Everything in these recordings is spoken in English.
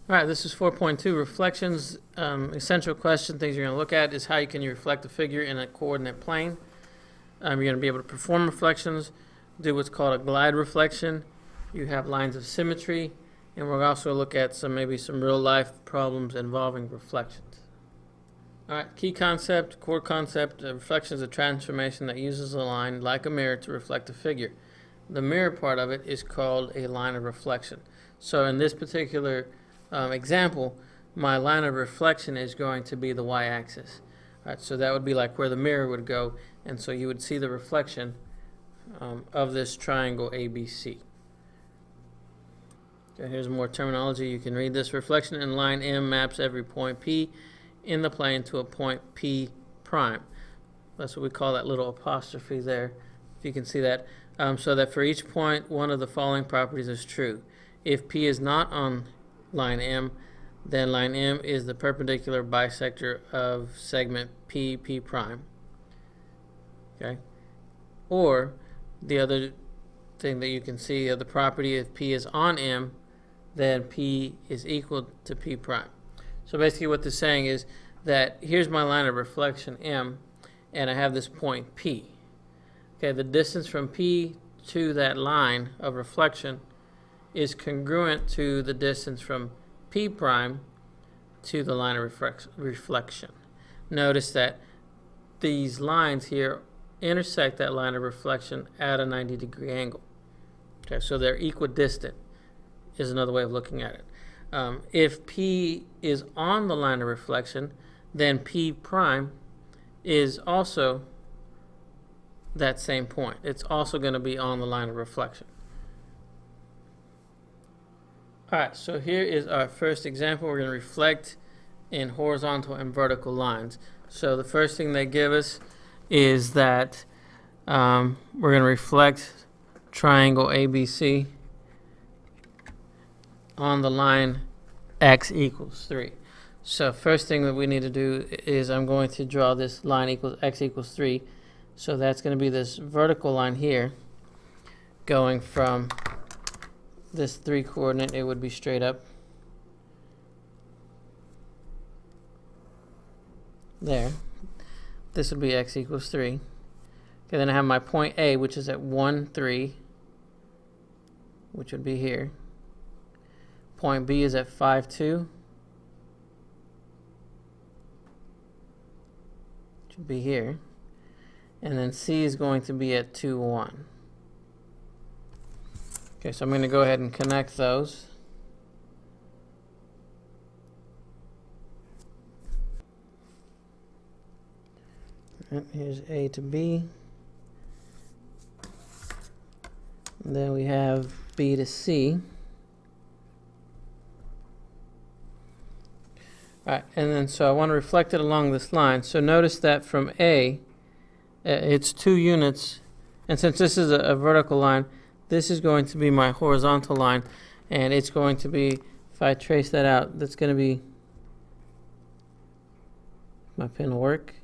All right, this is 4.2, reflections. Essential question, things you're going to look at is how you can reflect a figure in a coordinate plane. You're going to be able to perform reflections, do what's called a glide reflection. You have lines of symmetry, and we'll also look at maybe some real life problems involving reflections. All right, key concept, core concept, reflection is a transformation that uses a line like a mirror to reflect a figure. The mirror part of it is called a line of reflection. So in this particular example, my line of reflection is going to be the y-axis. All right, so that would be like where the mirror would go, and so you would see the reflection of this triangle ABC. Okay, here's more terminology. You can read this. Reflection in line M maps every point P in the plane to a point P prime. That's what we call that little apostrophe there, if you can see that. So that for each point, one of the following properties is true. If P is not on line M, then line M is the perpendicular bisector of segment P prime. Okay? Or the other thing that you can see of the property, if P is on M, then P is equal to P prime. So basically what this is saying is that here's my line of reflection M, and I have this point P. Okay, the distance from P to that line of reflection is congruent to the distance from P prime to the line of reflection. Notice that these lines here intersect that line of reflection at a 90-degree angle. Okay, so they're equidistant is another way of looking at it. If P is on the line of reflection, then P prime is also that same point. It's also going to be on the line of reflection. Alright, so here is our first example. We're going to reflect in horizontal and vertical lines. So the first thing they give us is that we're going to reflect triangle ABC on the line x equals 3. So first thing that we need to do is I'm going to draw this line equals x equals 3. So that's going to be this vertical line here going from this 3 coordinate. It would be straight up there. This would be x equals 3. Okay, then I have my point A, which is at 1, 3, which would be here. Point B is at 5, 2, which would be here. And then C is going to be at 2, 1. Okay, so I'm going to go ahead and connect those. And here's A to B. And then we have B to C. Alright, and then so I want to reflect it along this line. So notice that from A, it's 2 units, and since this is a vertical line, this is going to be my horizontal line, and it's going to be, if I trace that out, that's going to be, my pen will work,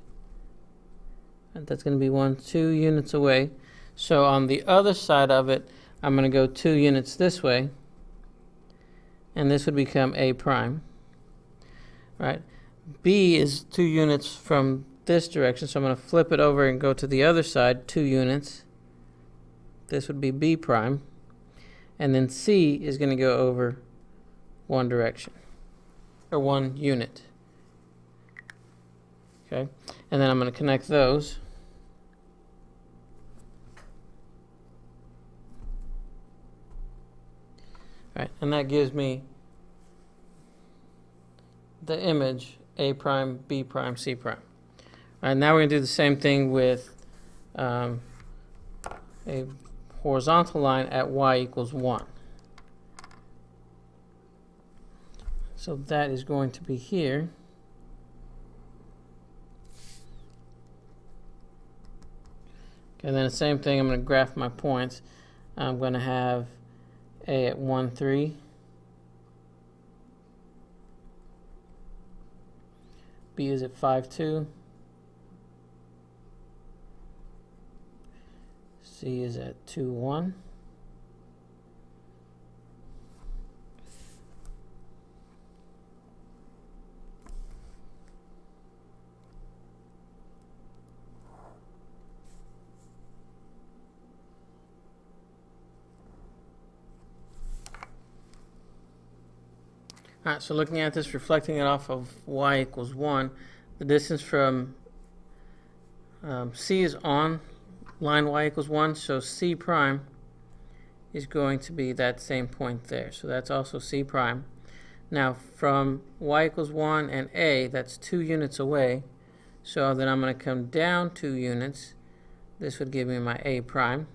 and that's going to be 2 units away. So on the other side of it, I'm going to go 2 units this way, and this would become A prime. Right? B is 2 units from this direction, so I'm going to flip it over and go to the other side, 2 units. This would be B prime. And then C is going to go over 1 direction, or 1 unit. Okay? And then I'm going to connect those. All right, and that gives me the image A prime, B prime, C prime. All right, now we're going to do the same thing with a horizontal line at y equals 1. So that is going to be here. Okay, then the same thing, I'm going to graph my points. I'm going to have A at 1, 3. B is at 5, 2. C is at 2, 1. All right, so looking at this, reflecting it off of y equals 1, the distance from C is on line y equals 1, so C prime is going to be that same point there. So that's also C prime. Now from y equals 1 and A, that's 2 units away. So then I'm going to come down 2 units. This would give me my A prime.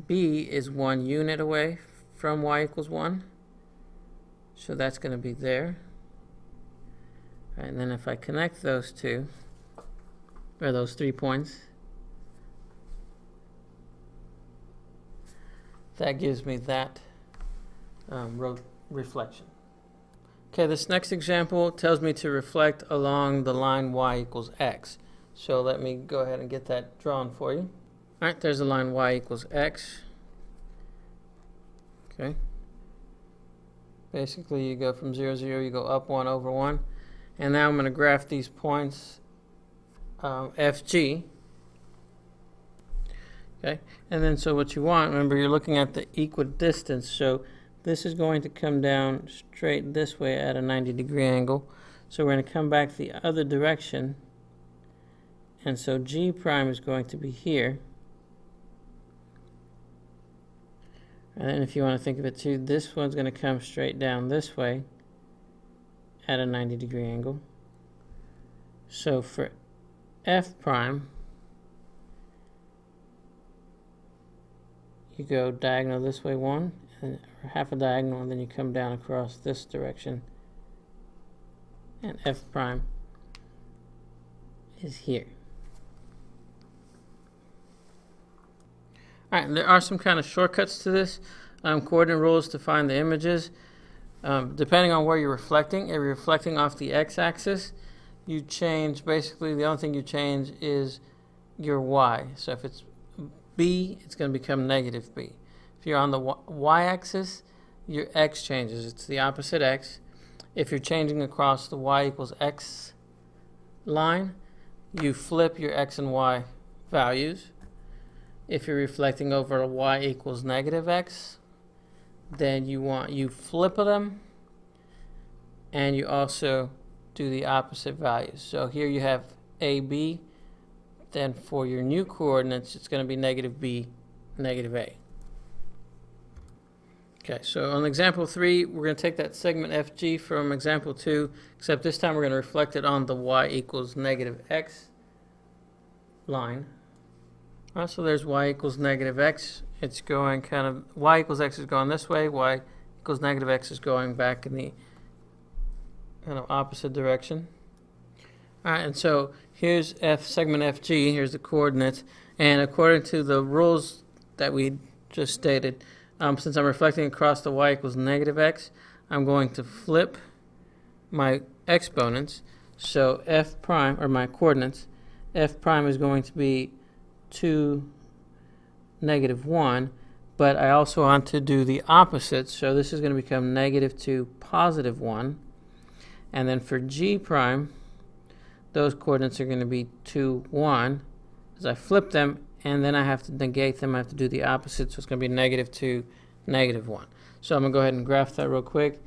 B is 1 unit away from y equals 1. So that's going to be there. And then if I connect those two, or those 3 points, that gives me that reflection. Okay, this next example tells me to reflect along the line y equals x. So let me go ahead and get that drawn for you. All right, there's the line y equals x. Okay. Basically, you go from 0, 0, you go up 1 over 1. And now I'm going to graph these points FG. Okay, and then so what you want, remember you're looking at the equidistance, so this is going to come down straight this way at a 90-degree angle. So we're going to come back the other direction, and so G prime is going to be here. And then if you want to think of it too, this one's going to come straight down this way at a 90-degree angle. So for F prime, you go diagonal this way 1, and half a diagonal, and then you come down across this direction. And F prime is here. All right, there are some kind of shortcuts to this. Coordinate rules to find the images. Depending on where you're reflecting, if you're reflecting off the x-axis, you change, basically the only thing you change is your y. So if it's b, it's going to become negative b. If you're on the y-axis, your x changes. It's the opposite x. If you're changing across the y equals x line, you flip your x and y values. If you're reflecting over a y equals negative x, then you flip them, and you also do the opposite values. So here you have AB, then for your new coordinates, it's going to be negative B, negative A. Okay, so on example 3, we're going to take that segment FG from example 2, except this time we're going to reflect it on the y equals negative x line. All right, so there's y equals negative x. It's going kind of, y equals x is going this way, y equals negative x is going back in the kind of opposite direction. All right, and so here's segment FG, here's the coordinates, and according to the rules that we just stated, since I'm reflecting across the y equals negative x, I'm going to flip my exponents. So f prime, or my coordinates, f prime is going to be 2, negative 1, but I also want to do the opposite, so this is going to become negative 2, positive 1. And then for G prime, those coordinates are going to be 2, 1, because I flip them, and then I have to negate them. I have to do the opposite, so it's going to be negative 2, negative 1. So I'm going to go ahead and graph that real quick.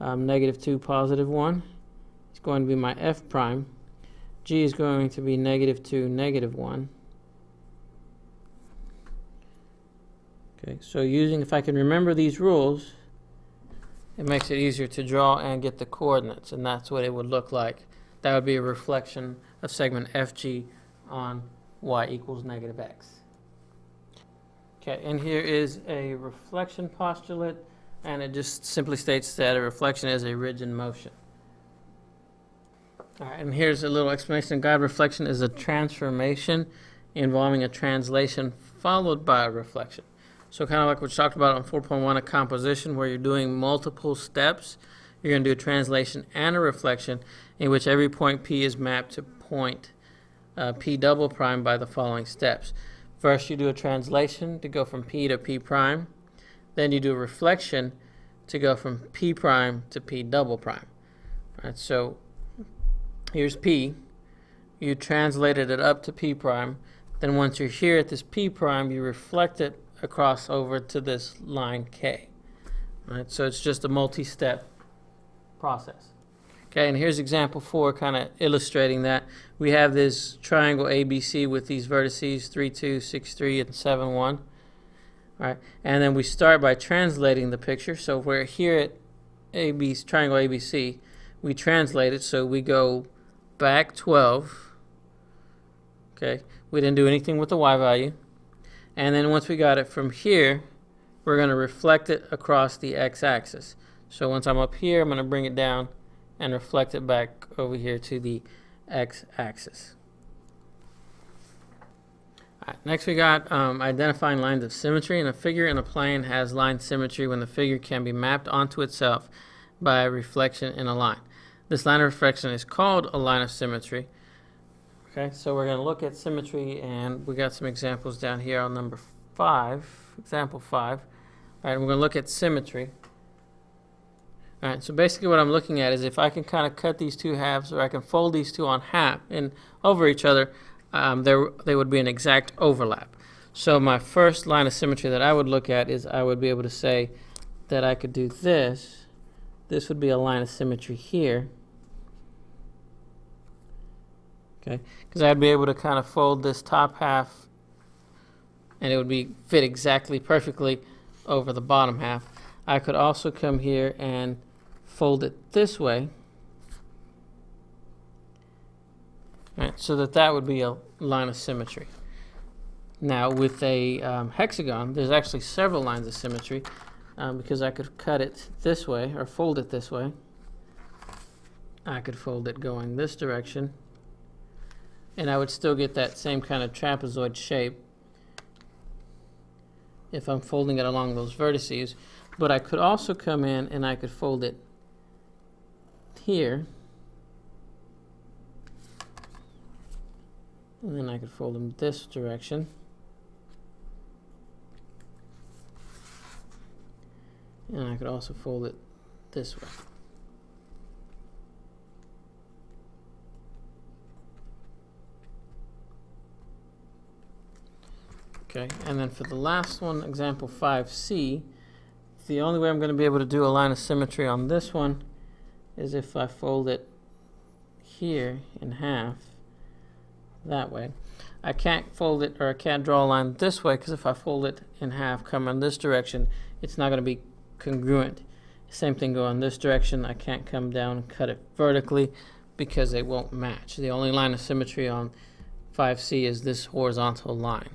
Negative 2, positive 1 is going to be my F prime. G is going to be negative 2, negative 1. Okay, so if I can remember these rules, it makes it easier to draw and get the coordinates, and that's what it would look like. That would be a reflection of segment FG on y equals negative x. Okay, and here is a reflection postulate, and it just simply states that a reflection is a ridge in motion. All right, and here's a little explanation. Guide reflection is a transformation involving a translation followed by a reflection. So kind of like what we talked about on 4.1, a composition where you're doing multiple steps. You're going to do a translation and a reflection in which every point P is mapped to point P double prime by the following steps. First, you do a translation to go from P to P prime. Then you do a reflection to go from P prime to P double prime. All right, so here's P. You translated it up to P prime. Then once you're here at this P prime, you reflect it across over to this line K. All right, so it's just a multi-step process. Okay, and here's example 4 kind of illustrating that. We have this triangle ABC with these vertices 3, 2, 6, 3, and 7, 1. All right, and then we start by translating the picture. So we're here at triangle ABC. We translate it, so we go back 12. Okay, we didn't do anything with the y value. And then once we got it from here, we're going to reflect it across the x-axis. So once I'm up here, I'm going to bring it down and reflect it back over here to the x-axis. Next we got identifying lines of symmetry. And a figure in a plane has line symmetry when the figure can be mapped onto itself by reflection in a line. This line of reflection is called a line of symmetry. Okay, so we're going to look at symmetry, and we got some examples down here on number 5, example 5. All right, we're going to look at symmetry. All right, so basically what I'm looking at is if I can kind of cut these two halves, or I can fold these two on half and over each other, they would be an exact overlap. So my first line of symmetry that I would look at is I would be able to say that I could do this. This would be a line of symmetry here. Okay, because I'd be able to kind of fold this top half, and it would fit exactly perfectly over the bottom half. I could also come here and fold it this way, right, so that would be a line of symmetry. Now with a hexagon, there's actually several lines of symmetry because I could cut it this way or fold it this way. I could fold it going this direction, and I would still get that same kind of trapezoid shape if I'm folding it along those vertices. But I could also come in and I could fold it here, and then I could fold them this direction, and I could also fold it this way. Okay, and then for the last one, example 5C, the only way I'm going to be able to do a line of symmetry on this one is if I fold it here in half, that way. I can't fold it, or I can't draw a line this way, because if I fold it in half, come in this direction, it's not going to be congruent. Same thing go in this direction. I can't come down and cut it vertically because they won't match. The only line of symmetry on 5C is this horizontal line.